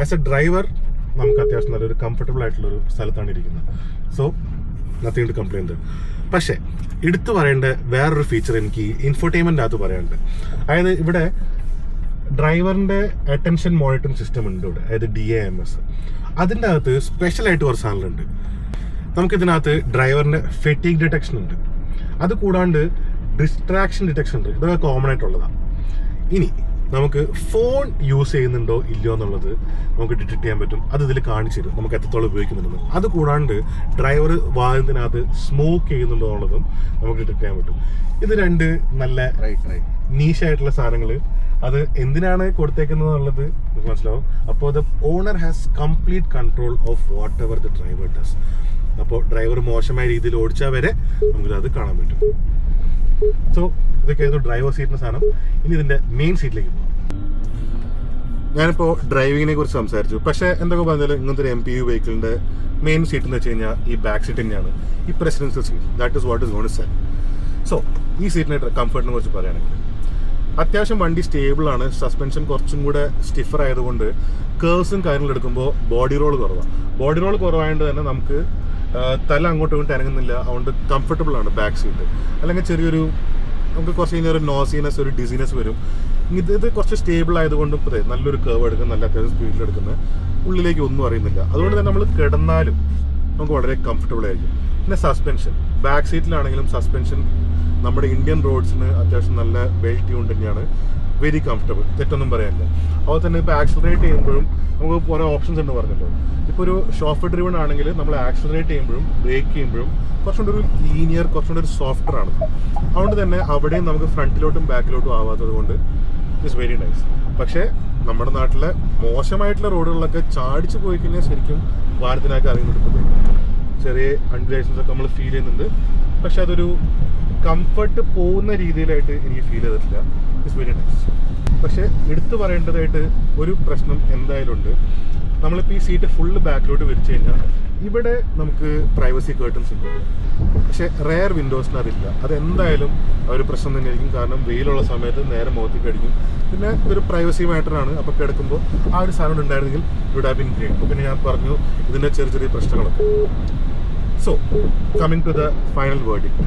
as a driver നമുക്ക് അത്യാവശ്യം നല്ലൊരു കംഫർട്ടബിൾ ആയിട്ടുള്ളൊരു സ്ഥലത്താണ് ഇരിക്കുന്നത്. So nothing to complaint. പക്ഷേ എടുത്തു പറയേണ്ട വേറൊരു ഫീച്ചർ എനിക്ക് ഇൻഫോർടൈൻമെൻ്റ് അകത്ത് പറയാനുണ്ട്. അതായത് ഇവിടെ ഡ്രൈവറിൻ്റെ അറ്റൻഷൻ മോണിറ്ററിംഗ് സിസ്റ്റം ഉണ്ട് ഇവിടെ, അതായത് DAMS. അതിൻ്റെ അകത്ത് സ്പെഷ്യലായിട്ട് കുറച്ച് സാധനങ്ങളുണ്ട്. നമുക്കിതിനകത്ത് ഡ്രൈവറിൻ്റെ ഫെറ്റീഗ് ഡിറ്റക്ഷൻ ഉണ്ട്. അത് കൂടാണ്ട് ഡിസ്ട്രാക്ഷൻ ഡിറ്റക്ഷൻ ഉണ്ട്. ഇതൊക്കെ കോമൺ ആയിട്ടുള്ളതാണ്. ഇനി നമുക്ക് ഫോൺ യൂസ് ചെയ്യുന്നുണ്ടോ ഇല്ലയോ എന്നുള്ളത് നമുക്ക് ഡിറ്റക്ട് ചെയ്യാൻ പറ്റും. അത് ഇതിൽ കാണിച്ചു തരും നമുക്ക് എത്രത്തോളം ഉപയോഗിക്കുന്നുണ്ടെന്ന്. അത് കൂടാണ്ട് ഡ്രൈവർ വാഹനത്തിനകത്ത് സ്മോക്ക് ചെയ്യുന്നുണ്ടോ എന്നുള്ളതും നമുക്ക് ഡിറ്റക്ട് ചെയ്യാൻ പറ്റും. ഇത് രണ്ട് നല്ല നീഷായിട്ടുള്ള സാധനങ്ങൾ. അത് എന്തിനാണ് കൊടുത്തേക്കുന്നത് എന്നുള്ളത് നമുക്ക് മനസ്സിലാവും. അപ്പോൾ the owner has complete control of whatever the driver does. അപ്പോൾ ഡ്രൈവർ മോശമായ രീതിയിൽ ഓടിച്ചാൽ വരെ നമുക്കത് കാണാൻ പറ്റും. സോ ഇതൊക്കെയായിരുന്നു ഡ്രൈവർ സീറ്റിൻ്റെ സാധനം. ഇനി ഇതിൻ്റെ മെയിൻ സീറ്റിലേക്ക് പോകാം. ഞാനിപ്പോൾ ഡ്രൈവിങ്ങിനെ കുറിച്ച് സംസാരിച്ചു. പക്ഷേ എന്തൊക്കെ പറഞ്ഞാലും ഇങ്ങനത്തെ ഒരു MPV വെഹിക്കിളിൻ്റെ മെയിൻ സീറ്റ് എന്ന് വെച്ച് കഴിഞ്ഞാൽ ഈ ബാക്ക് സീറ്റ് തന്നെയാണ്, ഈ presidential seat. That is what is going to sell. സോ ഈ സീറ്റിൻ്റെ കംഫർട്ടിനെ കുറിച്ച് പറയുകയാണെങ്കിൽ അത്യാവശ്യം വണ്ടി സ്റ്റേബിളാണ്. സസ്പെൻഷൻ കുറച്ചും കൂടെ സ്റ്റിഫർ ആയതുകൊണ്ട് കേഴ്സും കാര്യങ്ങളും എടുക്കുമ്പോൾ ബോഡി റോൾ കുറവാണ്. ബോഡി റോൾ കുറവായതുകൊണ്ട് തന്നെ നമുക്ക് തല അങ്ങോട്ടും ഇങ്ങോട്ടും ഇറങ്ങുന്നില്ല. അതുകൊണ്ട് കംഫർട്ടബിൾ ആണ് ബാക്ക് സീറ്റ്. അല്ലെങ്കിൽ ചെറിയൊരു നമുക്ക് കുറച്ച് കഴിഞ്ഞാൽ ഒരു നോസിനെസ്, ഒരു ഡിസിനെസ് വരും. ഇത് കുറച്ച് സ്റ്റേബിൾ ആയതുകൊണ്ടും നല്ലൊരു കേവ് എടുക്കും, നല്ല അത്യാവശ്യം സ്പീഡിൽ എടുക്കുന്നത്, ഉള്ളിലേക്ക് ഒന്നും അറിയുന്നില്ല. അതുകൊണ്ട് തന്നെ നമ്മൾ കിടന്നാലും നമുക്ക് വളരെ കംഫർട്ടബിൾ ആയിരിക്കും. പിന്നെ സസ്പെൻഷൻ, ബാക്ക് സീറ്റിലാണെങ്കിലും സസ്പെൻഷൻ നമ്മുടെ ഇന്ത്യൻ റോഡ്സിന് അത്യാവശ്യം നല്ല വെൽ ട്യൂൺഡ് തന്നെയാണ്. വെരി കംഫർട്ടബിൾ, തെറ്റൊന്നും പറയാനില്ല. അതുപോലെ തന്നെ ഇപ്പോൾ ആക്സിലറേറ്റ് ചെയ്യുമ്പോഴും നമുക്ക് കുറേ ഓപ്ഷൻസ് ഉണ്ട് പറഞ്ഞല്ലോ. ഇപ്പോൾ ഒരു ഷോഫ്റ്റ് ഡ്രിവൺ ആണെങ്കിൽ നമ്മൾ ആക്സിലറേറ്റ് ചെയ്യുമ്പോഴും ബ്രേക്ക് ചെയ്യുമ്പോഴും കുറച്ചുകൂടി ഒരു ലീനിയർ, കുറച്ചുകൂടി ഒരു സോഫ്റ്റർ ആണ്. അതുകൊണ്ട് തന്നെ അവിടെയും നമുക്ക് ഫ്രണ്ടിലോട്ടും ബാക്കിലോട്ടും ആവാത്തത് കൊണ്ട് ഇറ്റ്സ് വെരി നൈസ്. പക്ഷേ നമ്മുടെ നാട്ടിലെ മോശമായിട്ടുള്ള റോഡുകളിലൊക്കെ ചാടിച്ച് പോയി കഴിഞ്ഞാൽ ശരിക്കും വാഹനത്തിനൊക്കെ അറിയുന്നുണ്ട്. ചെറിയ അൺഡുലേഷൻസ് ഒക്കെ നമ്മൾ ഫീൽ ചെയ്യുന്നുണ്ട്. പക്ഷെ അതൊരു കംഫർട്ട് പോകുന്ന രീതിയിലായിട്ട് എനിക്ക് ഫീൽ ചെയ്തിട്ടില്ല. It's very nice. പക്ഷേ എടുത്തു പറയേണ്ടതായിട്ട് ഒരു പ്രശ്നം എന്തായാലും ഉണ്ട്. നമ്മളിപ്പോൾ ഈ സീറ്റ് ഫുള്ള് ബാക്കിലോട്ട് വിരിച്ചു കഴിഞ്ഞാൽ ഇവിടെ നമുക്ക് പ്രൈവസി കേർട്ടൻസ് ഉണ്ട്, പക്ഷേ റെയർ വിൻഡോസിന് അതില്ല. അതെന്തായാലും ഒരു പ്രശ്നം തന്നെയായിരിക്കും. കാരണം വെയിലുള്ള സമയത്ത് നേരെ മുഖത്തേക്ക് അടിക്കും. പിന്നെ ഇതൊരു പ്രൈവസി മാറ്ററാണ്. അപ്പോൾ കിടക്കുമ്പോൾ ആ ഒരു സാധനം ഉണ്ടായിരുന്നെങ്കിൽ വുഡ് ഹാവ് ബീൻ ഗ്രേറ്റ്. പിന്നെ ഞാൻ പറഞ്ഞു ഇതിൻ്റെ ചെറിയ ചെറിയ പ്രശ്നങ്ങളൊക്കെ. So coming to the final verdict,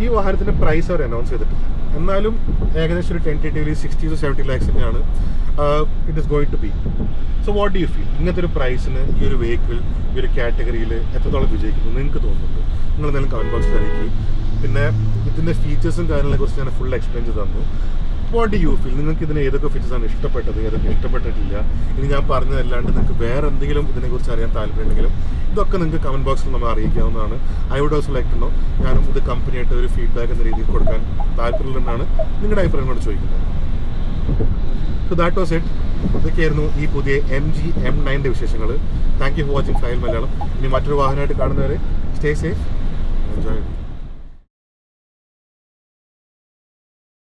ഈ വാഹനത്തിൻ്റെ പ്രൈസ് അവർ അനൗൺസ് ചെയ്തിട്ടില്ല. എന്നാലും ഏകദേശം ഒരു ടെൻറ്റേറ്റീവ്ലി 60 to 70 lakhs തന്നെയാണ് it is going to be. So what do you feel? ഇങ്ങനത്തെ ഒരു പ്രൈസിന് ഈ ഒരു വെഹിക്കിൾ ഈ ഒരു കാറ്റഗറിയിൽ എത്രത്തോളം വിജയിക്കുന്നു നിങ്ങൾക്ക് തോന്നുന്നുണ്ട്? നിങ്ങൾ എന്തെങ്കിലും കമൻറ്റ് ബോക്സിൽ അറിയിക്കും. പിന്നെ ഇതിൻ്റെ ഫീച്ചേഴ്സും കാര്യങ്ങളെ കുറിച്ച് ഞാൻ ഫുൾ എക്സ്പ്ലെയിൻ ചെയ്ത് തന്നു. What do you feel? നിങ്ങൾക്ക് ഇതിന് ഏതൊക്കെ ഫീച്ചേഴ്സാണ് ഇഷ്ടപ്പെട്ടത്, ഏതൊക്കെ ഇഷ്ടപ്പെട്ടിട്ടില്ല? ഇനി ഞാൻ പറഞ്ഞതല്ലാണ്ട് നിങ്ങൾക്ക് വേറെ എന്തെങ്കിലും ഇതിനെക്കുറിച്ച് അറിയാൻ താല്പര്യമുണ്ടെങ്കിലും ഇതൊക്കെ നിങ്ങൾക്ക് കമൻറ്റ് ബോക്സിൽ നമ്മൾ അറിയിക്കാവുന്നതാണ്. I would also like to know. ഞാനും ഇത് കമ്പനിയായിട്ട് ഒരു ഫീഡ്ബാക്ക് എന്ന രീതിയിൽ കൊടുക്കാൻ താല്പര്യമുള്ളതാണ്. നിങ്ങളുടെ അഭിപ്രായം കൊണ്ട് ചോദിക്കുന്നത്. So that was it. ഇതൊക്കെയായിരുന്നു ഈ പുതിയ MG M9 വിശേഷങ്ങൾ. Thank you for watching Flywheel Malayalam. ഇനി മറ്റൊരു വാഹനമായിട്ട് കാണുന്നവരെ സ്റ്റേ സേഫ്, എൻജോയ്.